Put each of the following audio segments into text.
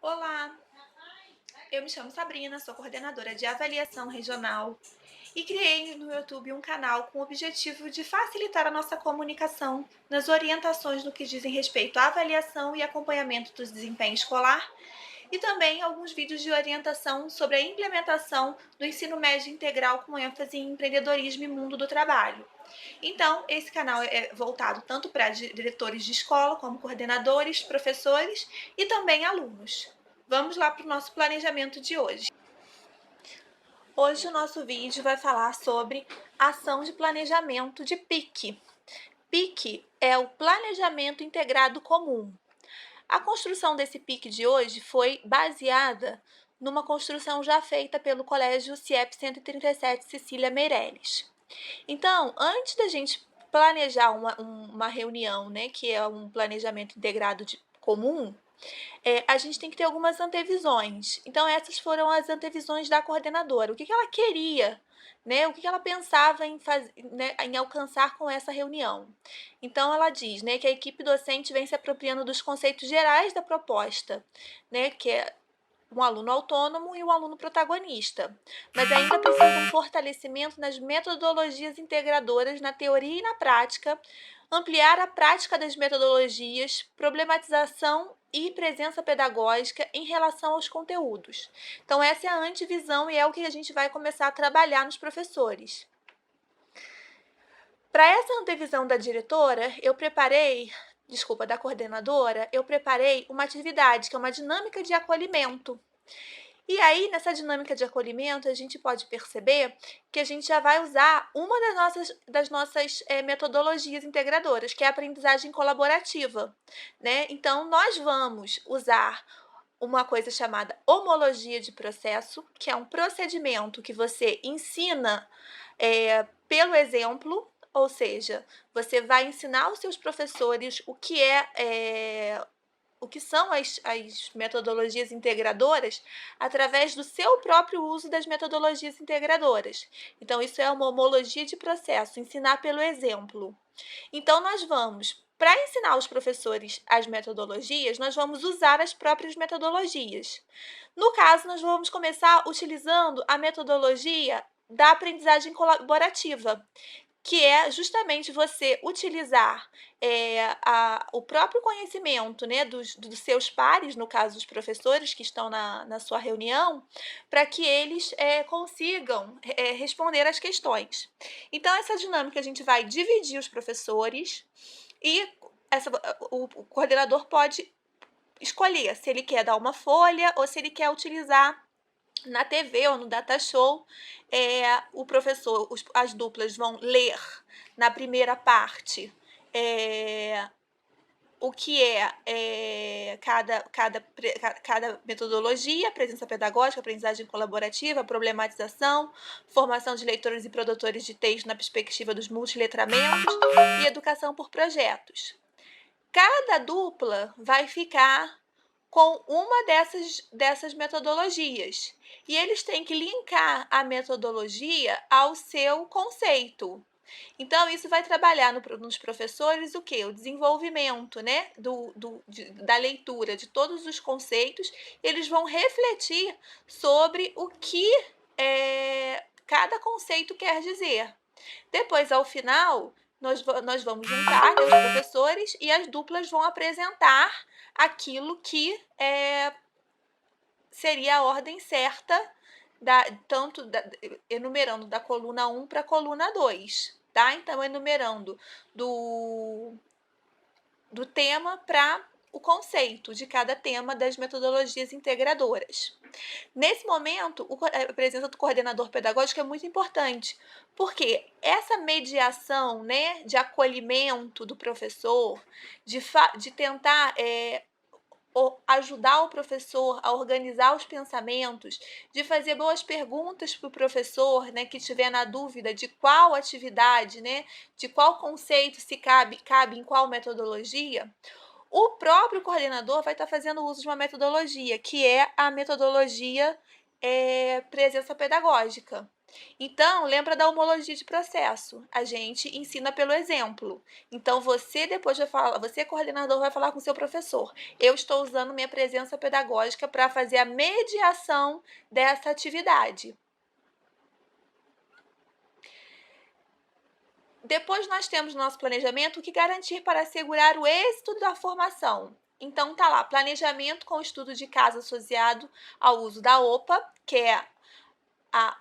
Olá, eu me chamo Sabrina, sou coordenadora de avaliação regional e criei no YouTube um canal com o objetivo de facilitar a nossa comunicação nas orientações no que dizem respeito à avaliação e acompanhamento do desempenho escolar e também alguns vídeos de orientação sobre a implementação do ensino médio integral com ênfase em empreendedorismo e mundo do trabalho. Então, esse canal é voltado tanto para diretores de escola, como coordenadores, professores e também alunos. Vamos lá para o nosso planejamento de hoje. Hoje o nosso vídeo vai falar sobre ação de planejamento de PIC. PIC é o Planejamento Integrado Comum. A construção desse PIC de hoje foi baseada numa construção já feita pelo Colégio CIEP 137 Cecília Meirelles. Então, antes da gente planejar uma reunião, né, que é um planejamento integrado comum, a gente tem que ter algumas antevisões. Então, essas foram as antevisões da coordenadora. O que ela queria, né? O que ela pensava em alcançar com essa reunião. Então, ela diz, né, que a equipe docente vem se apropriando dos conceitos gerais da proposta, né, que é um aluno autônomo e um aluno protagonista, mas ainda precisa de um fortalecimento nas metodologias integradoras na teoria e na prática, ampliar a prática das metodologias, problematização e presença pedagógica em relação aos conteúdos. Então, essa é a antevisão e é o que a gente vai começar a trabalhar nos professores. Para essa antevisão da diretora, da coordenadora, eu preparei uma atividade, que é uma dinâmica de acolhimento. E aí, nessa dinâmica de acolhimento, a gente pode perceber que a gente já vai usar uma das nossas metodologias integradoras, que é a aprendizagem colaborativa, né? Então, nós vamos usar uma coisa chamada homologia de processo, que é um procedimento que você ensina pelo exemplo, ou seja, você vai ensinar aos seus professores o que são as metodologias integradoras através do seu próprio uso das metodologias integradoras. Então, isso é uma homologia de processo, ensinar pelo exemplo. Então, para ensinar os professores as metodologias, nós vamos usar as próprias metodologias. No caso, nós vamos começar utilizando a metodologia da aprendizagem colaborativa, que é justamente você utilizar o próprio conhecimento, né, dos seus pares, no caso dos professores que estão na sua reunião, para que eles consigam responder as questões. Então, essa dinâmica a gente vai dividir os professores e o coordenador pode escolher se ele quer dar uma folha ou se ele quer utilizar na TV ou no data show, as duplas vão ler na primeira parte o que cada metodologia: presença pedagógica, aprendizagem colaborativa, problematização, formação de leitores e produtores de texto na perspectiva dos multiletramentos e educação por projetos. Cada dupla vai ficar com uma dessas metodologias. E eles têm que linkar a metodologia ao seu conceito. Então, isso vai trabalhar nos professores o quê? O desenvolvimento, né, da leitura de todos os conceitos. Eles vão refletir sobre o que cada conceito quer dizer. Depois, ao final, nós vamos juntar, né, os professores, e as duplas vão apresentar aquilo que seria a ordem certa, enumerando da coluna 1 para a coluna 2, tá? Então, enumerando do tema para o conceito de cada tema das metodologias integradoras. Nesse momento, a presença do coordenador pedagógico é muito importante, porque essa mediação, né, de acolhimento do professor, de tentar ajudar o professor a organizar os pensamentos, de fazer boas perguntas para o professor, né, que estiver na dúvida de qual atividade, né, de qual conceito se cabe em qual metodologia, o próprio coordenador vai estar fazendo uso de uma metodologia, que é a metodologia presença pedagógica. Então, lembra da homologia de processo. A gente ensina pelo exemplo. Então, você depois vai falar, você coordenador vai falar com o seu professor. Eu estou usando minha presença pedagógica para fazer a mediação dessa atividade. Depois nós temos no nosso planejamento o que garantir para assegurar o êxito da formação. Então tá lá, planejamento com estudo de caso associado ao uso da OPA, que é a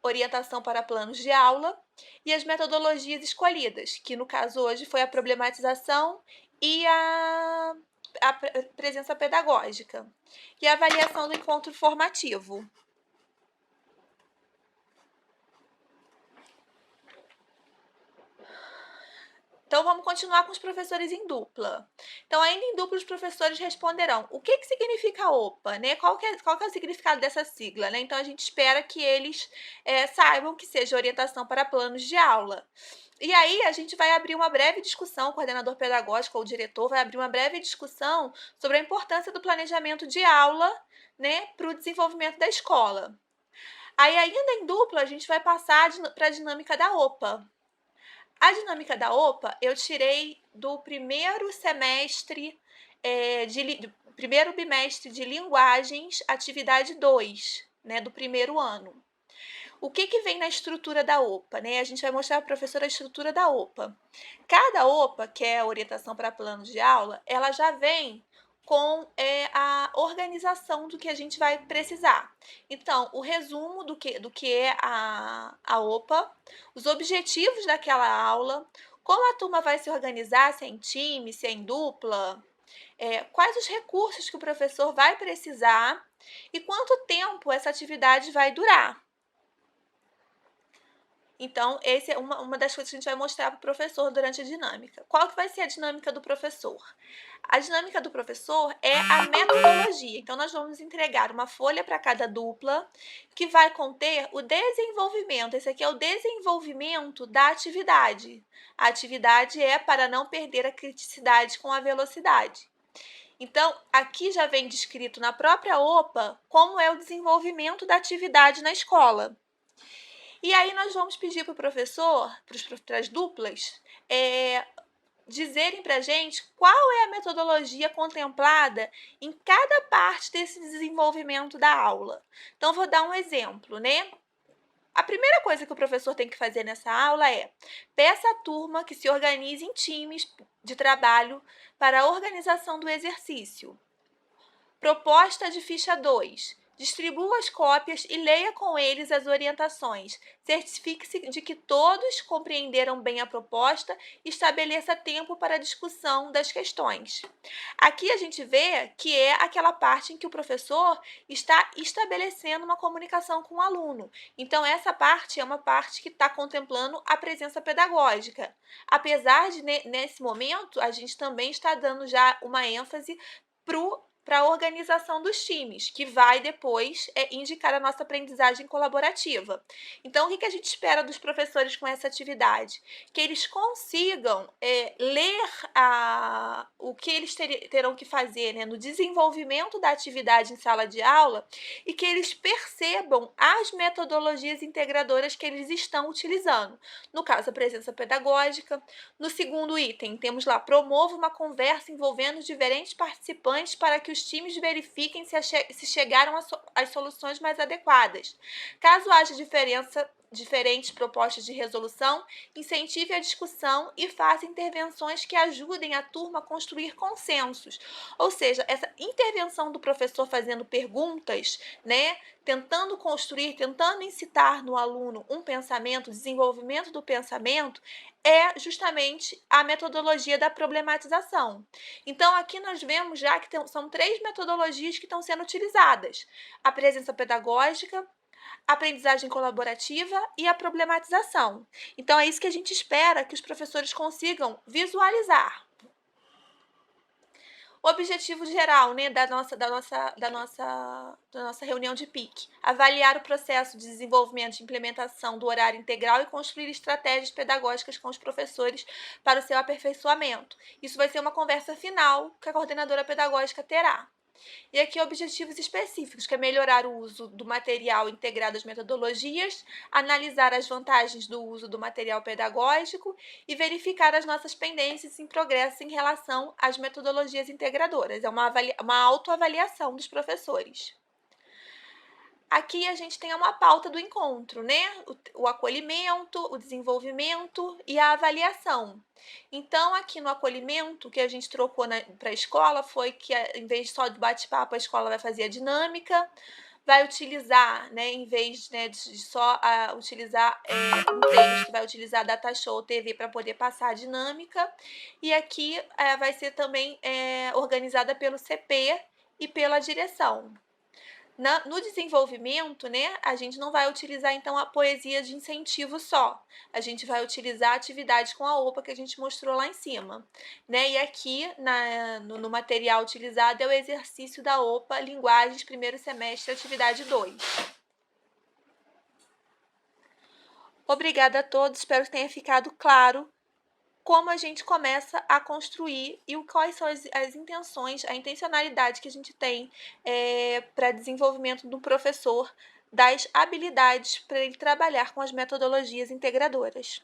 orientação para planos de aula, e as metodologias escolhidas, que no caso hoje foi a problematização e a presença pedagógica, e a avaliação do encontro formativo. Então, vamos continuar com os professores em dupla. Então, ainda em dupla, os professores responderão o que significa OPA, né? Qual que é o significado dessa sigla, né? Então, a gente espera que eles saibam que seja orientação para planos de aula. E aí, a gente vai abrir uma breve discussão, o coordenador pedagógico ou o diretor vai abrir uma breve discussão sobre a importância do planejamento de aula, né, para o desenvolvimento da escola. Aí, ainda em dupla, a gente vai passar para a dinâmica da OPA. A dinâmica da OPA eu tirei do primeiro semestre, do primeiro bimestre de linguagens, atividade 2, né, do primeiro ano. O que vem na estrutura da OPA, né? A gente vai mostrar para a professora a estrutura da OPA. Cada OPA, que é a orientação para plano de aula, ela já vem com a organização do que a gente vai precisar. Então, o resumo do que é a OPA, os objetivos daquela aula, como a turma vai se organizar, se é em time, se é em dupla, quais os recursos que o professor vai precisar e quanto tempo essa atividade vai durar. Então, essa é uma das coisas que a gente vai mostrar para o professor durante a dinâmica. Qual que vai ser a dinâmica do professor? A dinâmica do professor é a metodologia. Então, nós vamos entregar uma folha para cada dupla que vai conter o desenvolvimento. Esse aqui é o desenvolvimento da atividade. A atividade é para não perder a criticidade com a velocidade. Então, aqui já vem descrito na própria OPA como é o desenvolvimento da atividade na escola. E aí nós vamos pedir para o professor, para as duplas, dizerem para a gente qual é a metodologia contemplada em cada parte desse desenvolvimento da aula. Então, vou dar um exemplo, né? A primeira coisa que o professor tem que fazer nessa aula é: peça à turma que se organize em times de trabalho para a organização do exercício. Proposta de ficha 2. Distribua as cópias e leia com eles as orientações. Certifique-se de que todos compreenderam bem a proposta e estabeleça tempo para a discussão das questões. Aqui a gente vê que é aquela parte em que o professor está estabelecendo uma comunicação com o aluno. Então, essa parte é uma parte que está contemplando a presença pedagógica. Apesar de, nesse momento, a gente também está dando já uma ênfase para a organização dos times, que vai depois indicar a nossa aprendizagem colaborativa. Então, o que a gente espera dos professores com essa atividade? Que eles consigam ler o que eles terão que fazer, né, no desenvolvimento da atividade em sala de aula e que eles percebam as metodologias integradoras que eles estão utilizando. No caso, a presença pedagógica. No segundo item, temos lá: promova uma conversa envolvendo diferentes participantes para que os times verifiquem se chegaram às soluções mais adequadas. Caso haja diferentes propostas de resolução, incentive a discussão e faça intervenções que ajudem a turma a construir consensos. Ou seja, essa intervenção do professor fazendo perguntas, né, tentando construir, tentando incitar no aluno um pensamento, desenvolvimento do pensamento, é justamente a metodologia da problematização. Então, aqui nós vemos já que são 3 metodologias que estão sendo utilizadas: a presença pedagógica, a aprendizagem colaborativa e a problematização. Então, é isso que a gente espera que os professores consigam visualizar. O objetivo geral, né, da nossa reunião de PIC: avaliar o processo de desenvolvimento e implementação do horário integral e construir estratégias pedagógicas com os professores para o seu aperfeiçoamento. Isso vai ser uma conversa final que a coordenadora pedagógica terá. E aqui objetivos específicos, que é melhorar o uso do material integrado às metodologias, analisar as vantagens do uso do material pedagógico e verificar as nossas pendências em progresso em relação às metodologias integradoras. É uma autoavaliação dos professores. Aqui a gente tem uma pauta do encontro, né? O acolhimento, o desenvolvimento e a avaliação. Então, aqui no acolhimento, o que a gente trocou para a escola foi que, em vez só de bate-papo, a escola vai fazer a dinâmica, vai utilizar, né, em vez, né, de só utilizar um texto, vai utilizar Datashow TV para poder passar a dinâmica. E aqui vai ser também organizada pelo CP e pela direção. No desenvolvimento, né, a gente não vai utilizar, então, a poesia de incentivo só. A gente vai utilizar atividades com a OPA que a gente mostrou lá em cima. Né? E aqui, no material utilizado, é o exercício da OPA, Linguagens, primeiro semestre, atividade 2. Obrigada a todos, espero que tenha ficado claro como a gente começa a construir e quais são as intenções, a intencionalidade que a gente tem para desenvolvimento do professor, das habilidades para ele trabalhar com as metodologias integradoras.